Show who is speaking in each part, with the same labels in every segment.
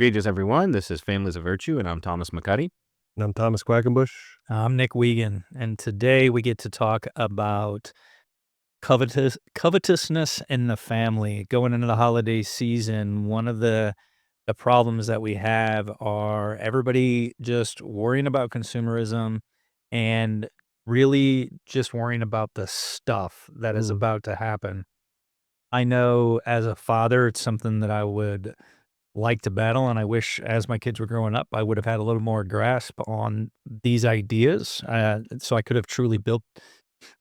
Speaker 1: Greetings, everyone. This is Families of Virtue, and I'm Thomas McCuddy.
Speaker 2: And I'm Thomas Quackenbush.
Speaker 3: I'm Nick Wiegand, and today we get to talk about covetousness in the family. Going into the holiday season, one of the problems that we have are everybody just worrying about consumerism and really just worrying about the stuff that is about to happen. I know as a father, it's something that I would like to battle, and I wish as my kids were growing up, I would have had a little more grasp on these ideas, so I could have truly built,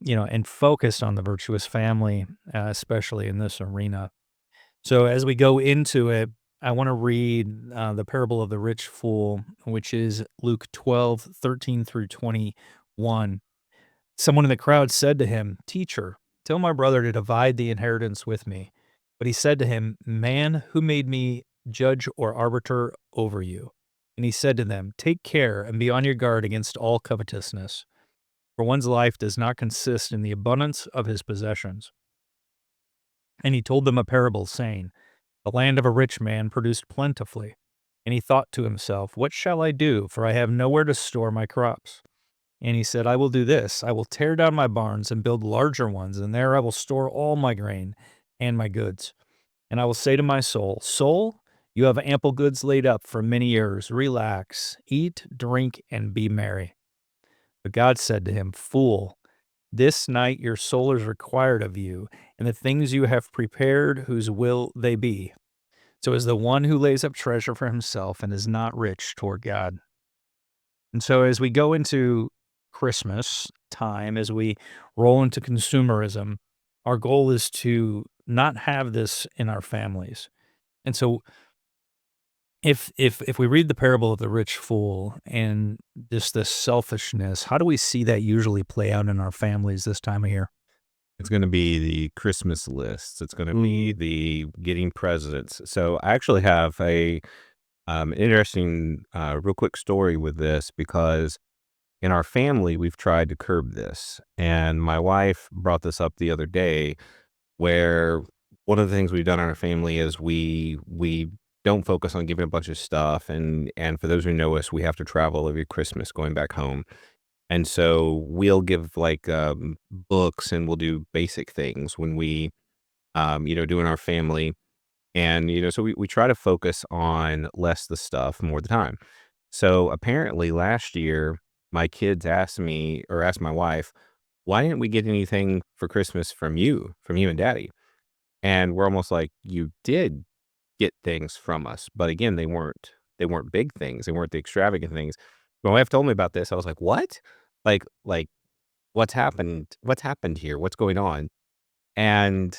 Speaker 3: and focused on the virtuous family, especially in this arena. So as we go into it, I want to read the parable of the rich fool, which is Luke 12:13 through 21. Someone in the crowd said to him, "Teacher, tell my brother to divide the inheritance with me." But he said to him, "Man, who made me judge or arbiter over you?" And he said to them, "Take care and be on your guard against all covetousness, for one's life does not consist in the abundance of his possessions." And he told them a parable, saying, "The land of a rich man produced plentifully. And he thought to himself, 'What shall I do? For I have nowhere to store my crops.' And he said, 'I will do this. I will tear down my barns and build larger ones, and there I will store all my grain and my goods. And I will say to my soul, Soul, you have ample goods laid up for many years. Relax, eat, drink, and be merry.' But God said to him, 'Fool, this night your soul is required of you, and the things you have prepared, whose will they be? So is the one who lays up treasure for himself and is not rich toward God.'" And so as we go into Christmas time, as we roll into consumerism, our goal is to not have this in our families. And so if we read the parable of the rich fool and just this selfishness, how do we see that usually play out in our families this time of year?
Speaker 1: It's going to be the Christmas lists. It's going to be the getting presents. So I actually have a interesting, real quick story with this because in our family we've tried to curb this, and my wife brought this up the other day, where one of the things we've done in our family is we don't focus on giving a bunch of stuff, and for those who know us, we have to travel every Christmas going back home. And so we'll give like books, and we'll do basic things when we do in our family. And so we try to focus on less the stuff, more the time. So apparently last year my kids asked me, or asked my wife, why didn't we get anything for Christmas from you and daddy? And we're almost like, you did get things from us, but again, they weren't big things. They weren't the extravagant things. My wife told me about this. I was like, what? Like what's happened? What's happened here? What's going on? And,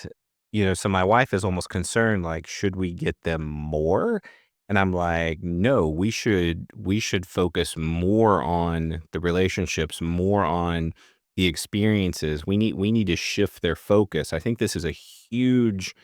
Speaker 1: so my wife is almost concerned, like, should we get them more? And I'm like, no, we should focus more on the relationships, more on the experiences. We need to shift their focus. I think this is a huge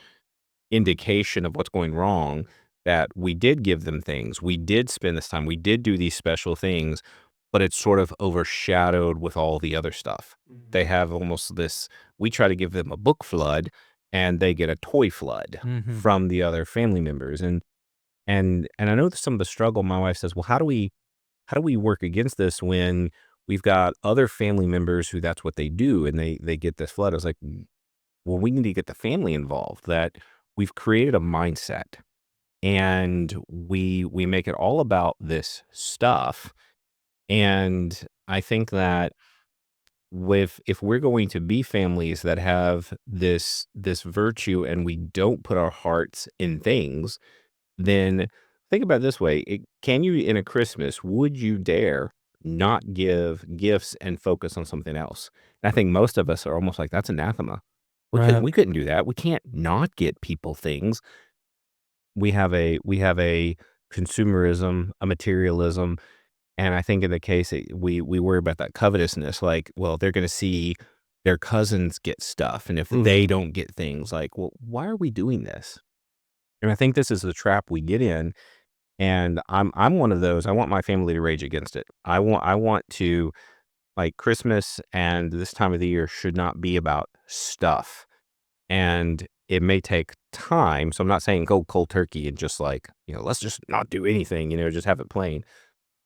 Speaker 1: indication of what's going wrong, that we did give them things. We did spend this time. We did do these special things, but it's sort of overshadowed with all the other stuff. They have almost this, we try to give them a book flood, and they get a toy flood from the other family members. And I know some of the struggle. My wife says, well, how do we work against this when we've got other family members who that's what they do, and they get this flood? I was like, well, we need to get the family involved, that we've created a mindset, and we make it all about this stuff. And I think that if we're going to be families that have this virtue, and we don't put our hearts in things, then think about it this way. Can you, in a Christmas, would you dare not give gifts and focus on something else? And I think most of us are almost like, that's anathema. We couldn't do that. We can't not get people things. We have a consumerism, a materialism. And I think in the case we worry about that covetousness, like, well, they're going to see their cousins get stuff, and if they don't get things, like, well, why are we doing this? And I think this is the trap we get in. And I'm one of those. I want my family to rage against it. I want to, like, Christmas and this time of the year should not be about stuff. And it may take time. So I'm not saying go cold turkey and just like, let's just not do anything, just have it plain,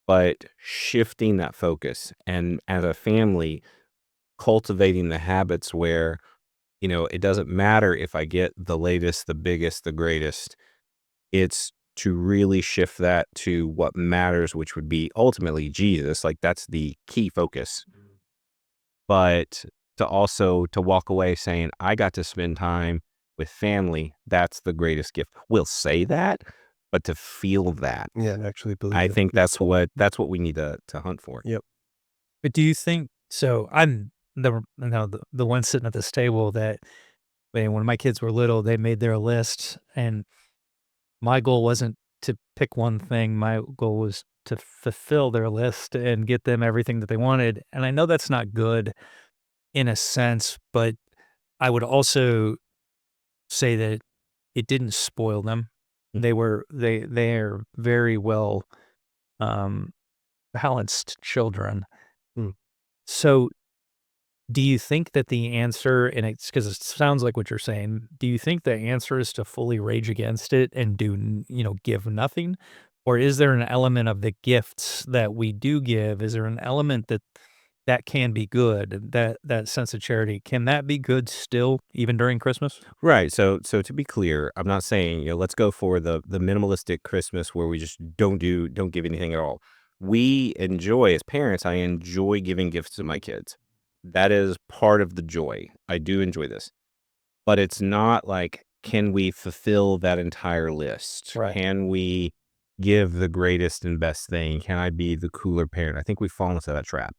Speaker 1: but shifting that focus and as a family, cultivating the habits where, it doesn't matter if I get the latest, the biggest, the greatest. It's to really shift that to what matters, which would be ultimately Jesus. Like that's the key focus. But to also to walk away saying, I got to spend time with family, that's the greatest gift. We'll say that, but to feel that,
Speaker 2: Yeah, and actually believe
Speaker 1: I
Speaker 2: it.
Speaker 1: think that's what we need to hunt for.
Speaker 2: Yep.
Speaker 3: But do you think so I'm the one sitting at this table that when my kids were little, they made their list, and my goal wasn't to pick one thing, my goal was to fulfill their list and get them everything that they wanted, and I know that's not good in a sense, but I would also say that it didn't spoil them.
Speaker 1: Mm,
Speaker 3: They're very well, um, balanced children.
Speaker 2: Mm.
Speaker 3: So, do you think that the answer and it's because it sounds like what you're saying, do you think the answer is to fully rage against it and give nothing? Or is there an element of the gifts that we do give? Is there an element that can be good, that sense of charity, can that be good still even during Christmas?
Speaker 1: Right. So to be clear, I'm not saying, let's go for the minimalistic Christmas where we just don't give anything at all. We enjoy as parents, I enjoy giving gifts to my kids. That is part of the joy. I do enjoy this. But it's not like, can we fulfill that entire list?
Speaker 3: Right.
Speaker 1: Can we give the greatest and best thing? Can I be the cooler parent? I think we fall into that trap.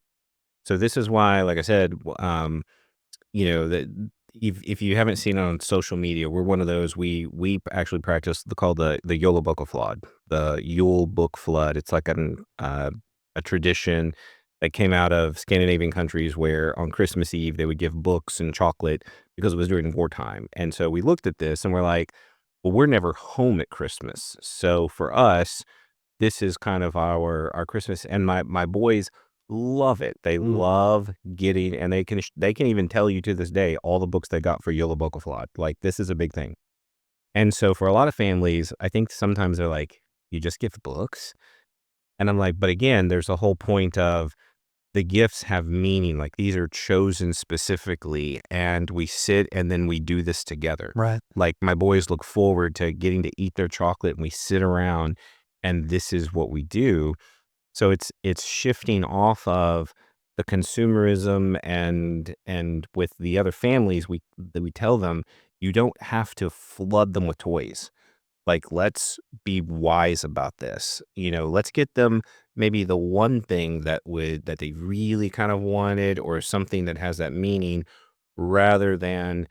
Speaker 1: So this is why, like I said, that if you haven't seen it on social media, we're one of those. We actually practice called the Yule Book Flood, the Yule Book Flood. It's like a tradition that came out of Scandinavian countries where on Christmas Eve they would give books and chocolate because it was during wartime. And so we looked at this and we're like, well, we're never home at Christmas, so for us this is kind of our Christmas, and my boys love it. They
Speaker 2: Mm.
Speaker 1: love getting, and they can even tell you to this day all the books they got for Yellowbocaflot. Like, this is a big thing. And so for a lot of families, I think sometimes they're like, "You just give books?" And I'm like, but again, there's a whole point of the gifts have meaning, like, these are chosen specifically, and we sit and then we do this together.
Speaker 3: Right.
Speaker 1: Like, my boys look forward to getting to eat their chocolate, and we sit around, and this is what we do. So it's shifting off of the consumerism, and with the other families, we tell them, "You don't have to flood them with toys." Like, let's be wise about this. Let's get them maybe the one thing that they really kind of wanted, or something that has that meaning, rather than,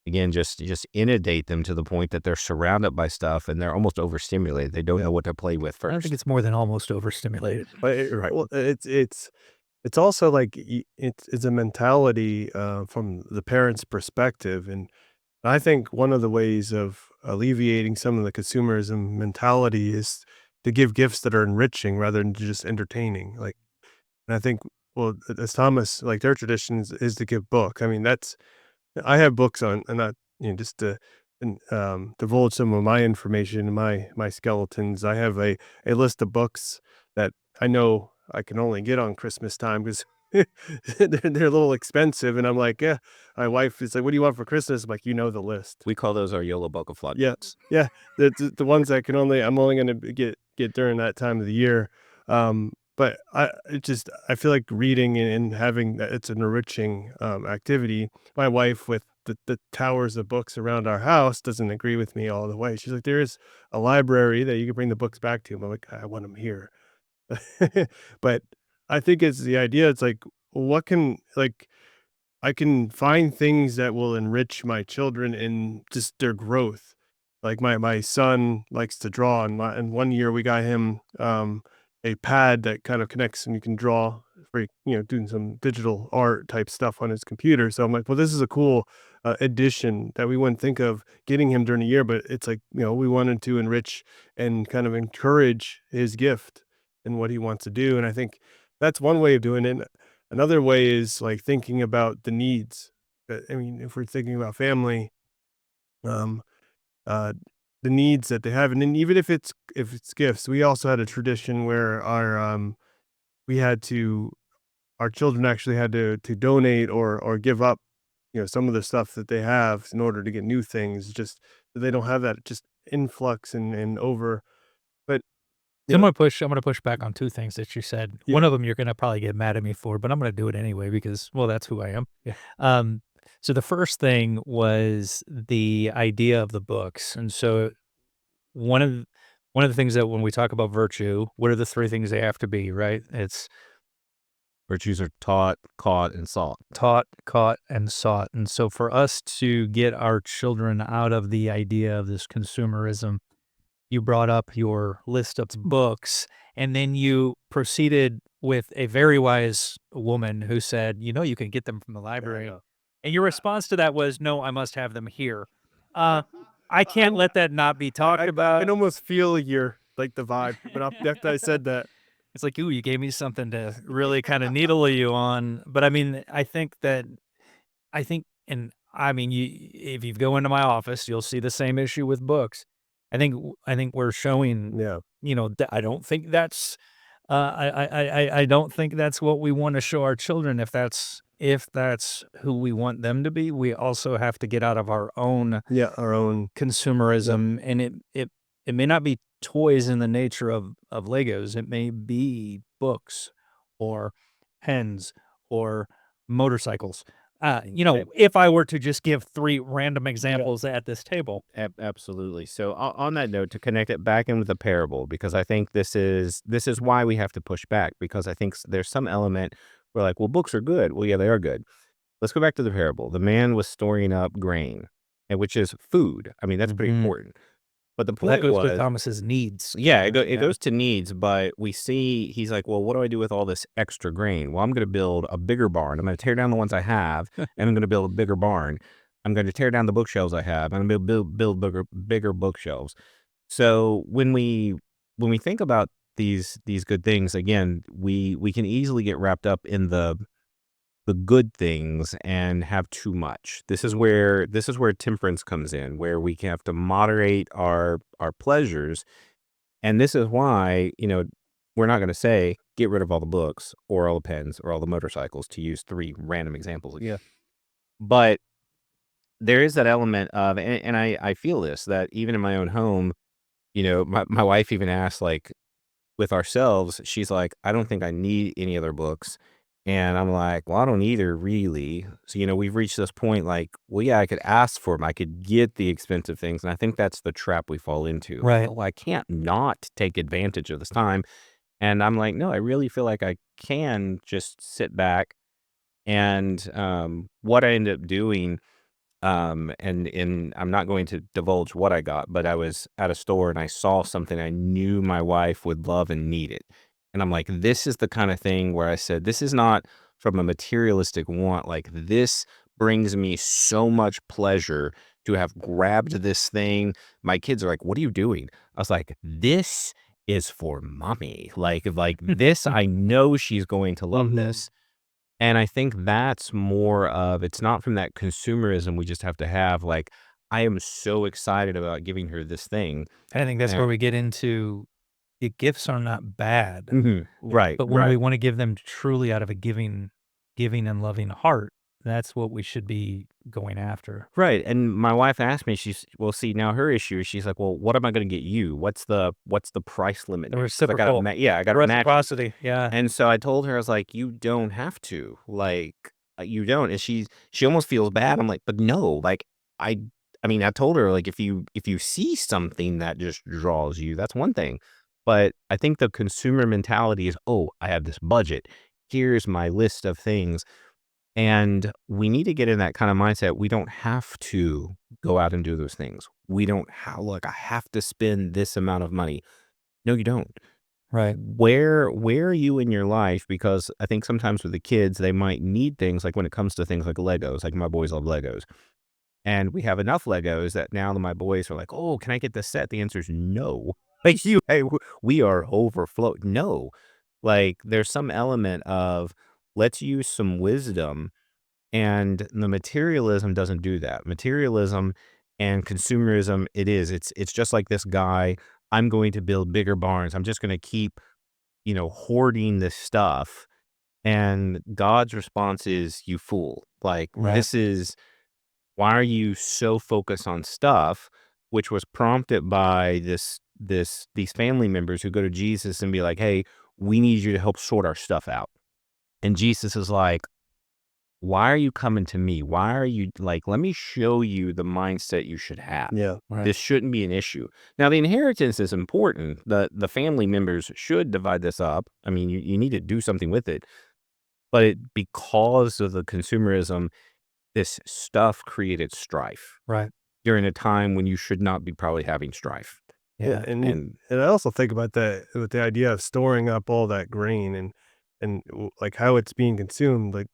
Speaker 1: again, just inundate them to the point that they're surrounded by stuff and they're almost overstimulated. They don't
Speaker 2: Yeah.
Speaker 1: know what to play with
Speaker 3: I don't think
Speaker 1: first.
Speaker 3: it's more than almost overstimulated.
Speaker 2: But
Speaker 1: Right.
Speaker 2: well, it's also like it's a mentality from the parent's perspective, and I think one of the ways of alleviating some of the consumerism mentality is to give gifts that are enriching rather than just entertaining. Like, and I think, well, as Thomas, like their tradition is to give book. I mean, I have books on, and not, just to divulge some of my information and my skeletons. I have a list of books that I know I can only get on Christmas time because they're a little expensive, and I'm like, yeah. My wife is like, "What do you want for Christmas?" I'm like, "You know the list."
Speaker 1: We call those our YOLO Boca Flood
Speaker 2: Yeah,
Speaker 1: books.
Speaker 2: yeah. The ones that I'm only gonna get during that time of the year. But I feel like reading and having that it's an enriching, activity. My wife, with the towers of books around our house, doesn't agree with me all the way. She's like, "There is a library that you can bring the books back to." I'm like, "I want them here." But I think it's the idea, it's like, what can like I can find things that will enrich my children in just their growth. Like my son likes to draw, and one year we got him a pad that kind of connects and you can draw for doing some digital art type stuff on his computer. So I'm like, well, this is a cool addition that we wouldn't think of getting him during the year, but it's like, we wanted to enrich and kind of encourage his gift and what he wants to do, and I think that's one way of doing it. Another way is, like, thinking about the needs. I mean, if we're thinking about family, um, uh, the needs that they have, and then even if it's gifts, we also had a tradition where we had to our children actually had to donate or give up, some of the stuff that they have in order to get new things, just so they don't have that just influx and over. But
Speaker 3: So
Speaker 2: you know,
Speaker 3: I'm gonna push back on 2 things that you said.
Speaker 2: yeah,
Speaker 3: One of them you're gonna probably get mad at me for, but I'm gonna do it anyway because, well, that's who I am.
Speaker 2: yeah,
Speaker 3: Um, so the first thing was the idea of the books, and so one of one of the things that when we talk about virtue, what are the 3 things they have to be, right? It's
Speaker 1: Virtues are taught, caught, and sought.
Speaker 3: taught, caught, and sought, and so for us to get our children out of the idea of this consumerism, you brought up your list of books, and then you proceeded with a very wise woman who said, "You know, you can get them from the
Speaker 2: yeah, I
Speaker 3: library."
Speaker 2: know.
Speaker 3: And your response to that was, "No, I must have them here."
Speaker 2: I
Speaker 3: Uh, I can't
Speaker 2: I'm
Speaker 3: let that not be talked
Speaker 2: I can
Speaker 3: about.
Speaker 2: almost feel your like, the vibe, but after I said that.
Speaker 3: It's like, "Ooh, you gave me something to really kinda needle you on." But, I mean, I think and I mean, you if you go into my office, you'll see the same issue with books. I think we're showing,
Speaker 2: Yeah,
Speaker 3: that I don't think that's, I don't think that's what we wanna show our children if that's who we want them to be. We also have to get out of our own
Speaker 2: yeah, our own. Yeah,
Speaker 3: consumerism, and it may not be toys in the nature of Legos. It may be books or pens or motorcycles.
Speaker 1: Eh,
Speaker 3: If I were to just give 3 random
Speaker 2: yeah,
Speaker 3: examples at this table.
Speaker 1: Absolutely. So on that note, to connect it back in with the parable, because I think this is why we have to push back, because I think there's some element where like, well, books are good. Well, yeah, they are good. Let's go back to the parable. The man was storing up grain, and which is food. I mean, that's pretty
Speaker 3: Mhm.
Speaker 1: important. But the
Speaker 3: Well, that
Speaker 1: point
Speaker 3: goes with
Speaker 1: was,
Speaker 3: Thomas's needs.
Speaker 1: yeah, it
Speaker 3: Yeah.
Speaker 1: goes to needs, but we see he's like, well, what do I do with all this extra grain? Well, I'm going to build a bigger barn. I'm going to tear down the ones I have, and I'm going to build a bigger barn. I'm going to tear down the bookshelves I have, and I'm going to build bigger bookshelves. So when we think about these good things, again, we can easily get wrapped up in the good things and have too much. This is where temperance comes in, where we have to moderate our pleasures. And this is why, we're not going to say get rid of all the books or all the pens or all the motorcycles, to use 3 random examples again. But there is that element of, and I feel this, that even in my own home, my wife even asked, like, with ourselves, she's like, I don't think I need any other books. And I'm like, well, I don't either, really. So, we've reached this point like, well, yeah, I could ask for them. I could get the expensive things. And I think that's the trap we fall into. Like,
Speaker 3: Right.
Speaker 1: oh, I can't not take advantage of this time. And I'm like, no, I really feel like I can just sit back. And what I ended up doing, and I'm not going to divulge what I got, but I was at a store and I saw something I knew my wife would love and need it. And I'm like, this is the kind of thing where I said, this is not from a materialistic want. Like, this brings me so much pleasure to have grabbed this thing. My kids are like, what are you doing? I was like, this is for mommy. Like this, I know she's going to love
Speaker 2: mhm.
Speaker 1: this. And I think that's more of, it's not from that consumerism we just have to have, like, I am so excited about giving her this thing.
Speaker 3: I think that's
Speaker 1: And
Speaker 3: where we get into the gifts are not bad.
Speaker 1: Mhm. Right,
Speaker 3: But when we
Speaker 1: right.
Speaker 3: wanna give them truly out of a giving and loving heart, that's what we should be going after.
Speaker 1: Right, and my wife asked me, well, see, now her issue is she's like, "Well, what am I gonna get you? What's the price limit
Speaker 3: The
Speaker 1: now? Because I gotta
Speaker 3: reciprocal,
Speaker 1: yeah, I
Speaker 3: the
Speaker 1: gotta match you."
Speaker 3: reciprocity, yeah.
Speaker 1: And so I told her, I was like, "You don't have to, like, you don't." And she almost feels bad. I'm like, "But no, like, I I mean, I told her, like, if you see something that just draws you, that's one thing. But I think the consumer mentality is, "Oh, I have this budget. Here's my list of things." And we need to get in that kind of mindset. We don't have to go out and do those things. We don't have, look, I have to spend this amount of money. No, you don't.
Speaker 3: Right.
Speaker 1: Where are you in your life? Because I think sometimes with the kids, they might need things, like when it comes to things like Legos, like my boys love Legos. And we have enough Legos that now my boys are like, oh, can I get this set? The answer is no. Like, hey, we are overflow. No, like, there's some element of, let's use some wisdom, and the materialism doesn't do that. Materialism And consumerism, it's just like this guy. I'm going to build bigger barns. I'm just going to keep, hoarding this stuff. And God's response is, you fool. Like,
Speaker 2: Right.
Speaker 1: why are you so focused on stuff, which was prompted by these family members who go to Jesus and be like, hey, we need you to help sort our stuff out. And Jesus is like, why are you coming to me? Why are you like, let me show you the mindset you should have.
Speaker 2: Yeah.
Speaker 3: Right.
Speaker 1: This shouldn't be an issue. Now, the inheritance is important. The family members should divide this up. I mean, you need to do something with it. But because of the consumerism, this stuff created strife
Speaker 3: Right.
Speaker 1: during a time when you should not be probably having strife.
Speaker 2: Yeah, and
Speaker 1: And
Speaker 2: and I also think about that with the idea of storing up all that grain and like how it's being consumed. Like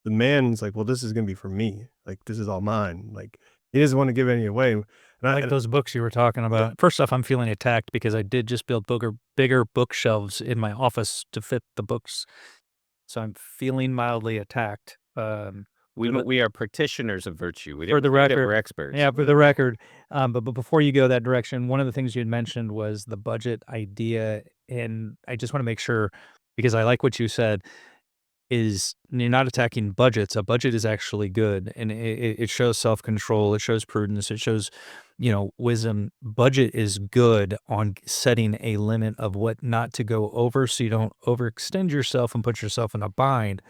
Speaker 2: the man's like, well, this is gonna be for me. Like this is all mine. Like he doesn't want to give any away. And
Speaker 3: Like those books you were talking about. First off, I'm feeling attacked because I did just build bigger bookshelves in my office to fit the books. So I'm feeling mildly attacked.
Speaker 1: we are practitioners of virtue. We
Speaker 3: For
Speaker 1: didn't
Speaker 3: the
Speaker 1: say that
Speaker 3: record,
Speaker 1: we're experts.
Speaker 3: yeah, for the record. But before you go that direction, one of the things you had mentioned was the budget idea, and I just want to make sure because I like what you said. Is you're not attacking budgets. A budget is actually good, and it shows self-control, it shows prudence, it shows, wisdom. Budget is good on setting a limit of what not to go over so you don't overextend yourself and put yourself in a bind.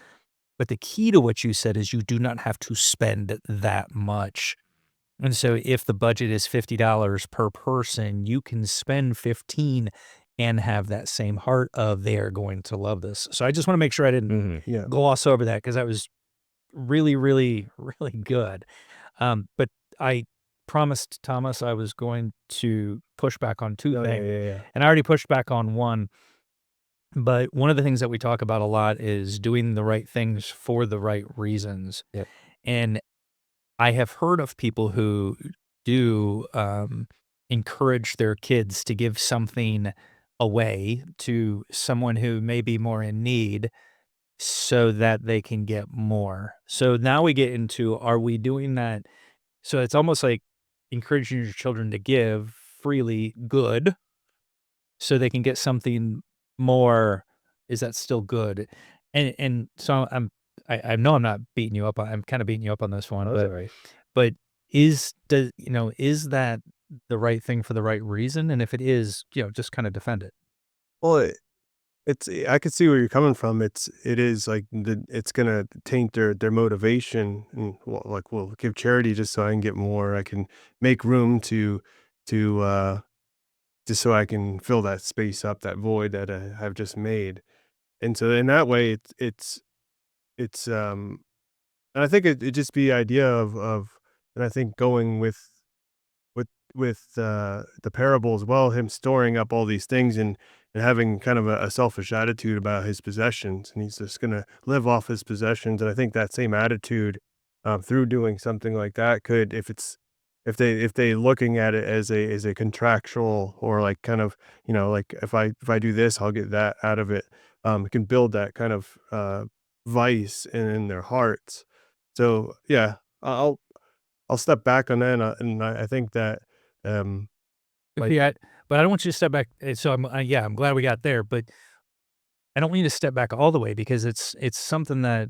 Speaker 3: But the key to what you said is you do not have to spend that much. And so if the budget is $50 per person, you can spend 15 and have that same heart of they are going to love this. So I just want to make sure I didn't
Speaker 1: Mhm.
Speaker 2: yeah.
Speaker 3: gloss over that because that was really, really, really good. But I promised Thomas I was going to push back on two
Speaker 2: Oh yeah,
Speaker 3: things,
Speaker 2: yeah, yeah.
Speaker 3: and I already pushed back on one. But one of the things that we talk about a lot is doing the right things for the right reasons.
Speaker 1: Yep.
Speaker 3: And I have heard of people who do encourage their kids to give something away to someone who may be more in need so that they can get more. So now we get into, are we doing that? So it's almost like encouraging your children to give freely good so they can get something more. Is that still good? And so I know I'm not beating you up. I'm kind of beating you up on this one,
Speaker 2: Oh, that's all right.
Speaker 3: but is that the right thing for the right reason? And if it is, just kind of defend it.
Speaker 2: Well, it's I could see where you're coming from. It is like it's gonna taint their motivation. And well, give charity just so I can get more. I can make room to just so I can fill that space up, that void that I've just made. And so in that way, it's and I think it just be idea of and I think going with the parable as well, him storing up all these things and having kind of a selfish attitude about his possessions, and he's just gonna live off his possessions. And I think that same attitude, through doing something like that could, if they looking at it as a contractual or like kind of, like if I do this, I'll get that out of it. It can build that kind of vice in their hearts. So yeah, I'll step back on that, and I think that, um, like
Speaker 3: Yeah, but I don't want you to step back. So yeah, I'm glad we got there, but I don't want you to step back all the way because it's something that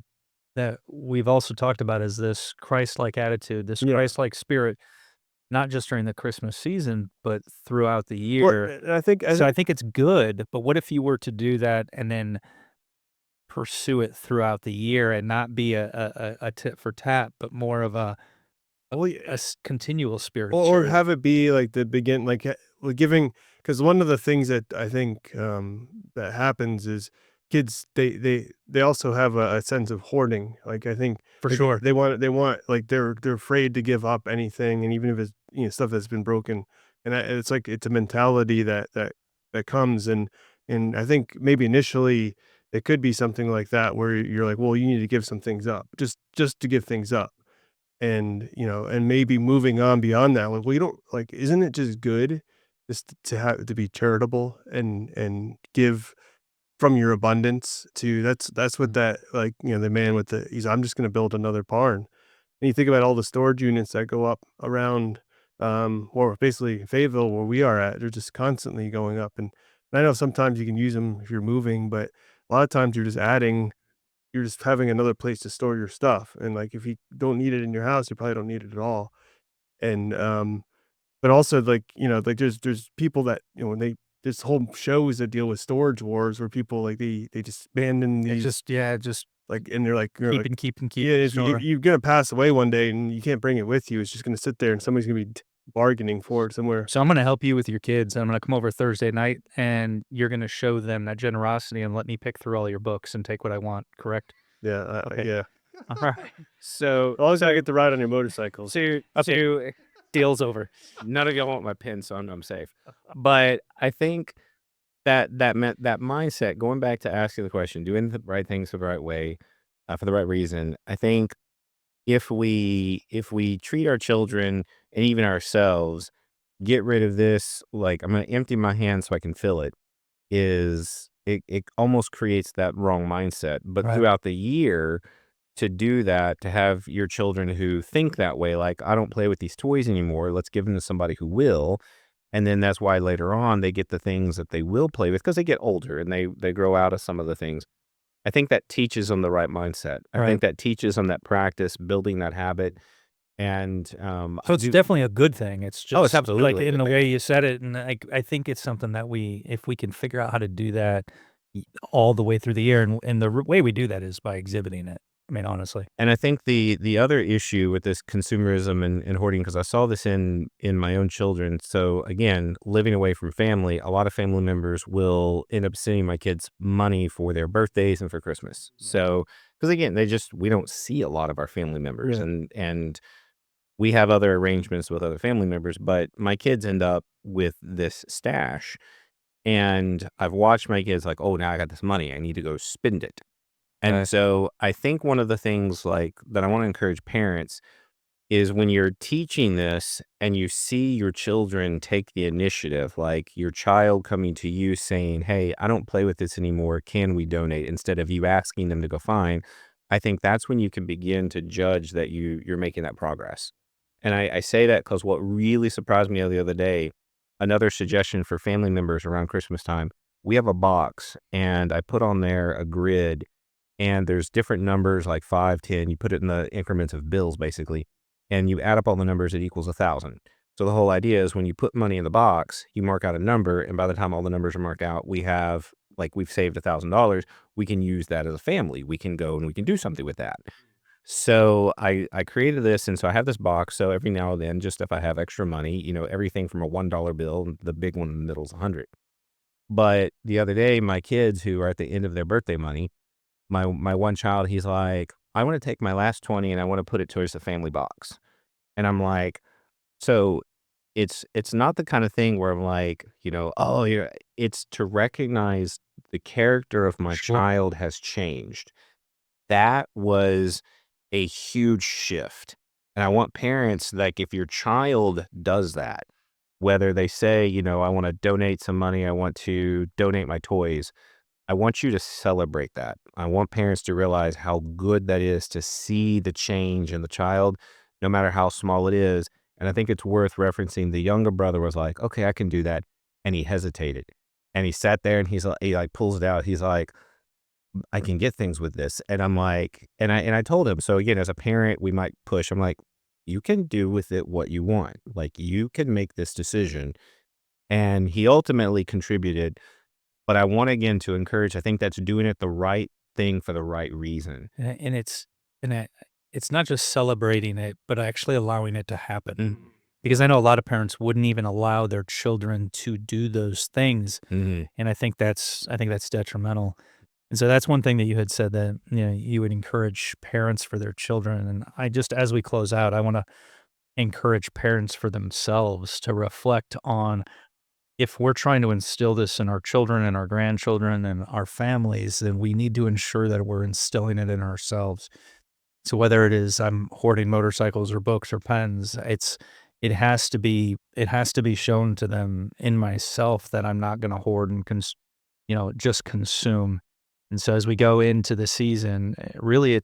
Speaker 3: we've also talked about is this Christ-like attitude, this
Speaker 2: yeah.
Speaker 3: Christ-like spirit, not just during the Christmas season, but throughout the
Speaker 2: Well,
Speaker 3: year.
Speaker 2: and
Speaker 3: So I think it's good, but what if you were to do that and then pursue it throughout the year and not be a tit for tat, but more of
Speaker 2: well,
Speaker 3: continual spirit?
Speaker 2: or have it be like the begin like, well, giving, because one of the things that I think, that happens is kids, they also have a sense of hoarding. Like, I think
Speaker 3: For
Speaker 2: like,
Speaker 3: sure.
Speaker 2: they want like, they're afraid to give up anything, and even if it's, stuff that's been broken, and it's like it's a mentality that comes, and I think maybe initially it could be something like that where you're like, well, you need to give some things up, just to give things up. And and maybe moving on beyond that, like, well, you don't like, isn't it just good just to have to be charitable and give from your abundance to, that's what that, like, the man with the, I'm just going to build another barn. And you think about all the storage units that go up around, or basically Fayetteville, where we are at, they're just constantly going up. And I know sometimes you can use them if you're moving, but a lot of times you're just having another place to store your stuff. And like if you don't need it in your house, you probably don't need it at all. And but also like, like there's people that, when they there's whole shows that deal with storage wars where people like they just abandon
Speaker 3: It's
Speaker 2: these,
Speaker 3: just
Speaker 2: like, and they're like,
Speaker 3: keep
Speaker 2: yeah,
Speaker 3: the
Speaker 2: if
Speaker 3: store.
Speaker 2: you're gonna pass away one day and you can't bring it with you, it's just gonna sit there and somebody's gonna be bargaining for it somewhere.
Speaker 3: So I'm gonna help you with your kids. I'm gonna come over Thursday night, and you're gonna show them that generosity and let me pick through all your books and take what I want, correct?
Speaker 2: Yeah,
Speaker 3: Okay.
Speaker 2: yeah.
Speaker 3: Alright.
Speaker 1: So,
Speaker 2: As long as I
Speaker 1: so,
Speaker 2: get to ride on your motorcycles.
Speaker 1: so
Speaker 3: Deal's over.
Speaker 1: none of y'all want my pin, so I'm safe. But I think that meant that mindset, going back to asking the question, doing the right things the right way, for the right reason. I think if we treat our children and even ourselves, get rid of this, like, I'm gonna empty my hand so I can fill it, it almost creates that wrong mindset. But
Speaker 3: Right.
Speaker 1: throughout the year, to do that, to have your children who think that way, like, I don't play with these toys anymore, let's give them to somebody who will. And then that's why later on they get the things that they will play with because they get older and they grow out of some of the things. I think that teaches them the right mindset. I
Speaker 3: Right.
Speaker 1: think that teaches them that practice, building that habit. And
Speaker 3: So
Speaker 1: I
Speaker 3: it's
Speaker 1: do.
Speaker 3: definitely a good thing. It's
Speaker 1: Oh, it's
Speaker 3: just like
Speaker 1: absolutely.
Speaker 3: in the way you said it, and I think it's something that if we can figure out how to do that all the way through the year, and the way we do that is by exhibiting it. I mean, honestly.
Speaker 1: And I think the other issue with this consumerism and hoarding, because I saw this in my own children. So again, living away from family, a lot of family members will end up sending my kids money for their birthdays and for Christmas. So because again, we don't see a lot of our family members,
Speaker 2: Yeah.
Speaker 1: and we have other arrangements with other family members, but my kids end up with this stash. And I've watched my kids like, oh, now I got this money. I need to go spend it. And
Speaker 3: Right.
Speaker 1: so I think one of the things like that I want to encourage parents is when you're teaching this and you see your children take the initiative, like your child coming to you saying, hey, I don't play with this anymore. Can we donate? Instead of you asking them to go find, I think that's when you can begin to judge that you're making that progress. And I say that because what really surprised me the other day, another suggestion for family members around Christmas time, we have a box and I put on there a grid and there's different numbers like 5, 10. You put it in the increments of bills basically, and you add up all the numbers, it equals 1,000. So the whole idea is when you put money in the box, you mark out a number, and by the time all the numbers are marked out, we've saved $1,000. We can use that as a family. We can go and we can do something with that. So I created this, and so I have this box. So every now and then, just if I have extra money, everything from a $1 bill, the big one in the middle is 100. But the other day, my kids who are at the end of their birthday money, my one child, he's like, I want to take my last 20 and I want to put it towards the family box. And I'm like, so it's not the kind of thing where I'm like, oh, it's to recognize the character of my
Speaker 3: Sure.
Speaker 1: child has changed. That was a huge shift. And I want parents, like, if your child does that, whether they say, I want to donate some money, I want to donate my toys, I want you to celebrate that. I want parents to realize how good that is to see the change in the child, no matter how small it is. And I think it's worth referencing the younger brother was like, okay, I can do that. And he hesitated. And he sat there and he like pulls it out. He's like, I can get things with this. And I'm like, and I told him, so again, as a parent, we might push. I'm like, you can do with it what you want. Like you can make this decision. And he ultimately contributed, but I want again to encourage, I think that's doing it the right thing for the right reason.
Speaker 3: And it's not just celebrating it, but actually allowing it to happen. Because I know a lot of parents wouldn't even allow their children to do those things,
Speaker 1: Mm-hmm.
Speaker 3: and I think that's detrimental. And so that's one thing that you had said that, you would encourage parents for their children, and as we close out, I wanna encourage parents for themselves to reflect on, if we're trying to instill this in our children and our grandchildren and our families, then we need to ensure that we're instilling it in ourselves. So whether it is I'm hoarding motorcycles or books or pens, it has to be shown to them in myself that I'm not gonna hoard and just consume. And so as we go into the season, really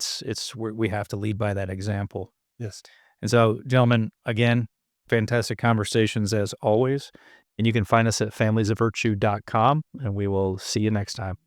Speaker 3: we have to lead by that example.
Speaker 2: Yes.
Speaker 3: And so, gentlemen, again, Fantastic conversations as always. And you can find us at familiesofvirtue.com, and we will see you next time.